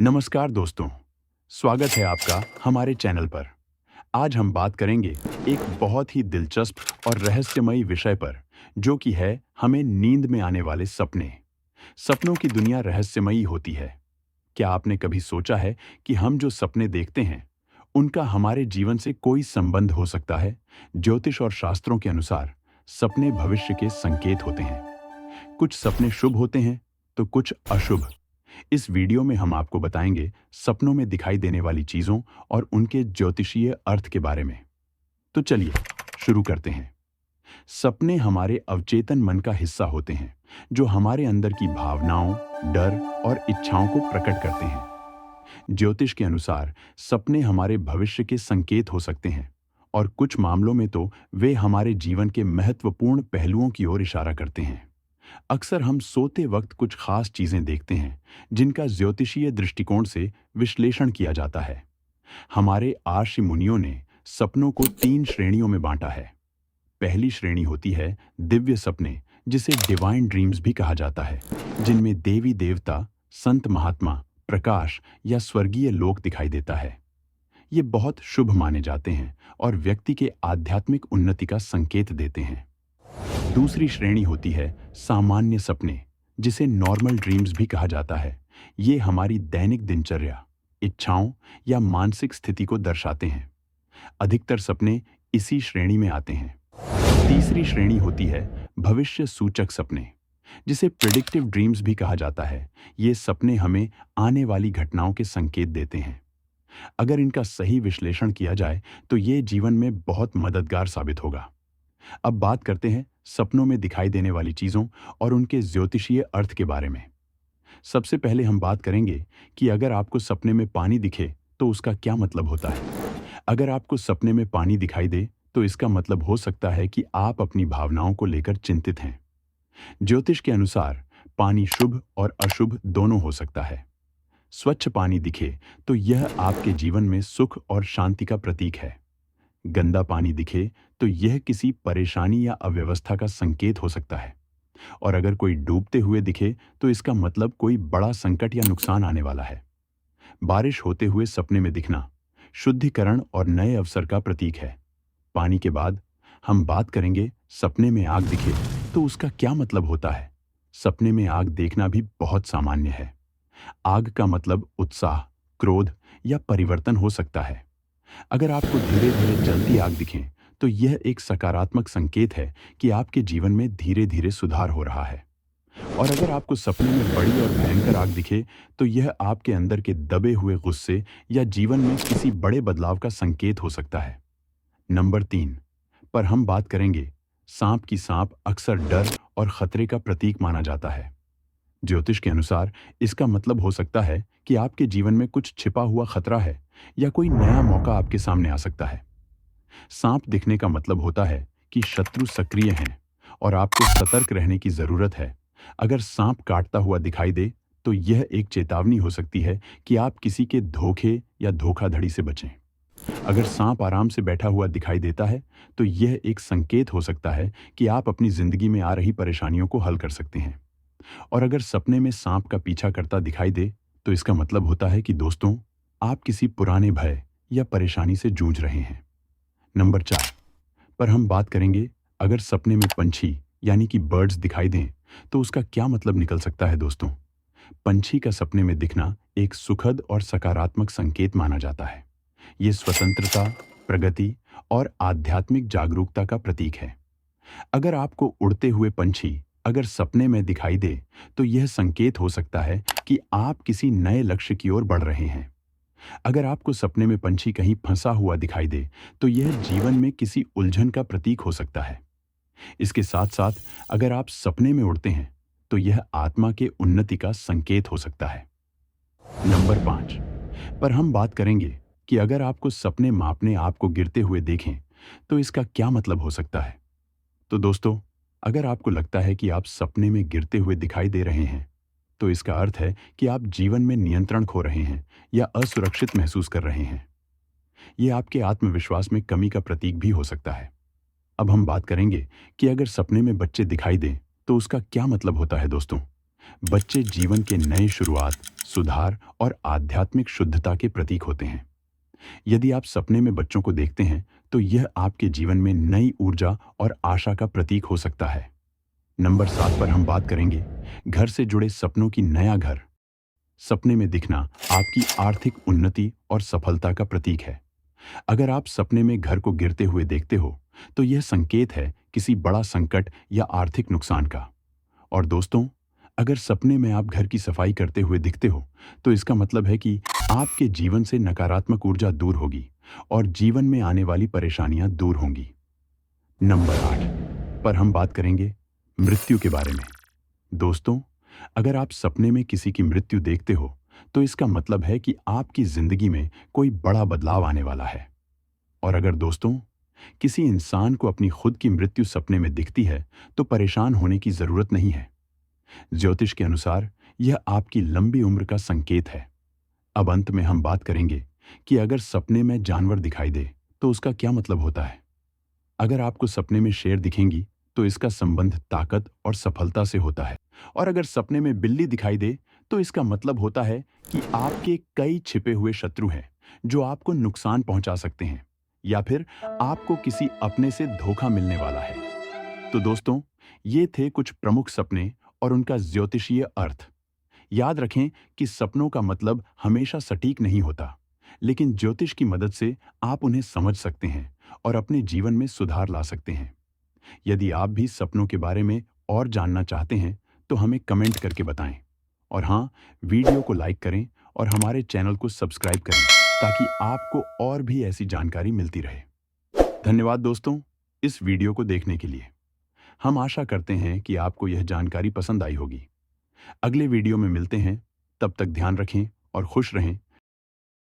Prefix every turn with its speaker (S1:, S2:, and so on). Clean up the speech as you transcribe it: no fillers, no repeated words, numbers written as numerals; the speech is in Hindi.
S1: नमस्कार दोस्तों, स्वागत है आपका हमारे चैनल पर। आज हम बात करेंगे एक बहुत ही दिलचस्प और रहस्यमयी विषय पर, जो कि है हमें नींद में आने वाले सपने। सपनों की दुनिया रहस्यमयी होती है। क्या आपने कभी सोचा है कि हम जो सपने देखते हैं, उनका हमारे जीवन से कोई संबंध हो सकता है? ज्योतिष और शास्त्रों के अनुसार सपने भविष्य के संकेत होते हैं। कुछ सपने शुभ होते हैं, तो कुछ अशुभ। इस वीडियो में हम आपको बताएंगे सपनों में दिखाई देने वाली चीजों और उनके ज्योतिषीय अर्थ के बारे में। तो चलिए शुरू करते हैं। सपने हमारे अवचेतन मन का हिस्सा होते हैं, जो हमारे अंदर की भावनाओं, डर और इच्छाओं को प्रकट करते हैं। ज्योतिष के अनुसार सपने हमारे भविष्य के संकेत हो सकते हैं, और कुछ मामलों में तो वे हमारे जीवन के महत्वपूर्ण पहलुओं की ओर इशारा करते हैं। अक्सर हम सोते वक्त कुछ खास चीजें देखते हैं, जिनका ज्योतिषीय दृष्टिकोण से विश्लेषण किया जाता है। हमारे आर्ष मुनियों ने सपनों को 3 श्रेणियों में बांटा है। पहली श्रेणी होती है दिव्य सपने, जिसे डिवाइन ड्रीम्स भी कहा जाता है, जिनमें देवी देवता, संत महात्मा, प्रकाश या स्वर्गीय लोक दिखाई देता है। ये बहुत शुभ माने जाते हैं और व्यक्ति के आध्यात्मिक उन्नति का संकेत देते हैं। दूसरी श्रेणी होती है सामान्य सपने, जिसे नॉर्मल ड्रीम्स भी कहा जाता है। ये हमारी दैनिक दिनचर्या, इच्छाओं या मानसिक स्थिति को दर्शाते हैं। अधिकतर सपने इसी श्रेणी में आते हैं। तीसरी श्रेणी होती है भविष्य सूचक सपने, जिसे प्रिडिक्टिव ड्रीम्स भी कहा जाता है। ये सपने हमें आने वाली घटनाओं के संकेत देते हैं। अगर इनका सही विश्लेषण किया जाए तो ये जीवन में बहुत मददगार साबित होगा। अब बात करते हैं सपनों में दिखाई देने वाली चीजों और उनके ज्योतिषीय अर्थ के बारे में। सबसे पहले हम बात करेंगे कि अगर आपको सपने में पानी दिखे तो उसका क्या मतलब होता है। अगर आपको सपने में पानी दिखाई दे तो इसका मतलब हो सकता है कि आप अपनी भावनाओं को लेकर चिंतित हैं। ज्योतिष के अनुसार पानी शुभ और अशुभ दोनों हो सकता है। स्वच्छ पानी दिखे तो यह आपके जीवन में सुख और शांति का प्रतीक है। गंदा पानी दिखे तो यह किसी परेशानी या अव्यवस्था का संकेत हो सकता है। और अगर कोई डूबते हुए दिखे तो इसका मतलब कोई बड़ा संकट या नुकसान आने वाला है। बारिश होते हुए सपने में दिखना शुद्धिकरण और नए अवसर का प्रतीक है। पानी के बाद हम बात करेंगे सपने में आग दिखे तो उसका क्या मतलब होता है। सपने में आग देखना भी बहुत सामान्य है। आग का मतलब उत्साह, क्रोध या परिवर्तन हो सकता है। अगर आपको धीरे धीरे जलती आग दिखें तो यह एक सकारात्मक संकेत है कि आपके जीवन में धीरे धीरे सुधार हो रहा है। और अगर आपको सपने में बड़ी और भयंकर आग दिखे तो यह आपके अंदर के दबे हुए गुस्से या जीवन में किसी बड़े बदलाव का संकेत हो सकता है। नंबर 3 पर हम बात करेंगे सांप की सांप अक्सर डर और खतरे का प्रतीक माना जाता है। ज्योतिष के अनुसार इसका मतलब हो सकता है कि आपके जीवन में कुछ छिपा हुआ खतरा है या कोई नया मौका आपके सामने आ सकता है। सांप दिखने का मतलब होता है कि शत्रु सक्रिय हैं और आपको सतर्क रहने की जरूरत है। अगर सांप काटता हुआ दिखाई दे तो यह एक चेतावनी हो सकती है कि आप किसी के धोखे या धोखाधड़ी से बचें। अगर सांप आराम से बैठा हुआ दिखाई देता है तो यह एक संकेत हो सकता है कि आप अपनी जिंदगी में आ रही परेशानियों को हल कर सकते हैं। और अगर सपने में सांप का पीछा करता दिखाई दे तो इसका मतलब होता है कि दोस्तों, आप किसी पुराने भय या परेशानी से जूझ रहे हैं। नंबर 4 पर हम बात करेंगे अगर सपने में पंछी यानी कि बर्ड्स दिखाई दें तो उसका क्या मतलब निकल सकता है दोस्तों। पंछी का सपने में दिखना एक सुखद और सकारात्मक संकेत माना जाता है। ये स्वतंत्रता, प्रगति और आध्यात्मिक जागरूकता का प्रतीक है। अगर आपको उड़ते हुए पंछी अगर सपने में दिखाई दे तो यह संकेत हो सकता है कि आप किसी नए लक्ष्य की ओर बढ़ रहे हैं। अगर आपको सपने में पंछी कहीं फंसा हुआ दिखाई दे तो यह जीवन में किसी उलझन का प्रतीक हो सकता है। इसके साथ साथ अगर आप सपने में उड़ते हैं तो यह आत्मा के उन्नति का संकेत हो सकता है। नंबर 5 पर हम बात करेंगे कि अगर आपको सपने मापने आपको गिरते हुए देखें तो इसका क्या मतलब हो सकता है। तो दोस्तों, अगर आपको लगता है कि आप सपने में गिरते हुए दिखाई दे रहे हैं तो इसका अर्थ है कि आप जीवन में नियंत्रण खो रहे हैं या असुरक्षित महसूस कर रहे हैं। यह आपके आत्मविश्वास में कमी का प्रतीक भी हो सकता है। अब हम बात करेंगे कि अगर सपने में बच्चे दिखाई दें तो उसका क्या मतलब होता है दोस्तों। बच्चे जीवन के नए शुरुआत, सुधार और आध्यात्मिक शुद्धता के प्रतीक होते हैं। यदि आप सपने में बच्चों को देखते हैं, तो यह आपके जीवन में नई ऊर्जा और आशा का प्रतीक हो सकता है। नंबर 7 पर हम बात करेंगे घर से जुड़े सपनों की नया घर। सपने में दिखना आपकी आर्थिक उन्नति और सफलता का प्रतीक है। अगर आप सपने में घर को गिरते हुए देखते हो, तो यह संकेत है किसी बड़ा संकट या आर्थिक नुकसान का। और दोस्तों, अगर सपने में आप घर की सफाई करते हुए दिखते हो, तो इसका मतलब है कि आपके जीवन से नकारात्मक ऊर्जा दूर होगी और जीवन में आने वाली परेशानियां दूर होंगी। नंबर 8 पर हम बात करेंगे मृत्यु के बारे में। दोस्तों, अगर आप सपने में किसी की मृत्यु देखते हो, तो इसका मतलब है कि आपकी जिंदगी में कोई बड़ा बदलाव आने वाला है। और अगर दोस्तों, किसी इंसान को अपनी खुद की मृत्यु सपने में दिखती है, तो परेशान होने की जरूरत नहीं है। ज्योतिष के अनुसार यह आपकी लंबी उम्र का संकेत है। अब अंत में हम बात करेंगे कि अगर सपने में जानवर दिखाई दे, तो उसका क्या मतलब होता है। अगर आपको सपने में शेर दिखेंगी, तो इसका संबंध ताकत और सफलता से होता है। और अगर सपने में बिल्ली दिखाई दे, तो इसका मतलब होता है कि आपके कई छिपे हुए शत्रु हैं जो आपको नुकसान पहुंचा सकते हैं, या फिर आपको किसी अपने से धोखा मिलने वाला है। तो दोस्तों, ये थे कुछ प्रमुख सपने और उनका ज्योतिषीय अर्थ। याद रखें कि सपनों का मतलब हमेशा सटीक नहीं होता, लेकिन ज्योतिष की मदद से आप उन्हें समझ सकते हैं और अपने जीवन में सुधार ला सकते हैं। यदि आप भी सपनों के बारे में और जानना चाहते हैं, तो हमें कमेंट करके बताएं। और हाँ, वीडियो को लाइक करें और हमारे चैनल को सब्सक्राइब करें, ताकि आपको और भी ऐसी जानकारी मिलती रहे। धन्यवाद दोस्तों, इस वीडियो को देखने के लिए। हम आशा करते हैं कि आपको यह जानकारी पसंद आई होगी। अगले वीडियो में मिलते हैं, तब तक ध्यान रखें और खुश रहें।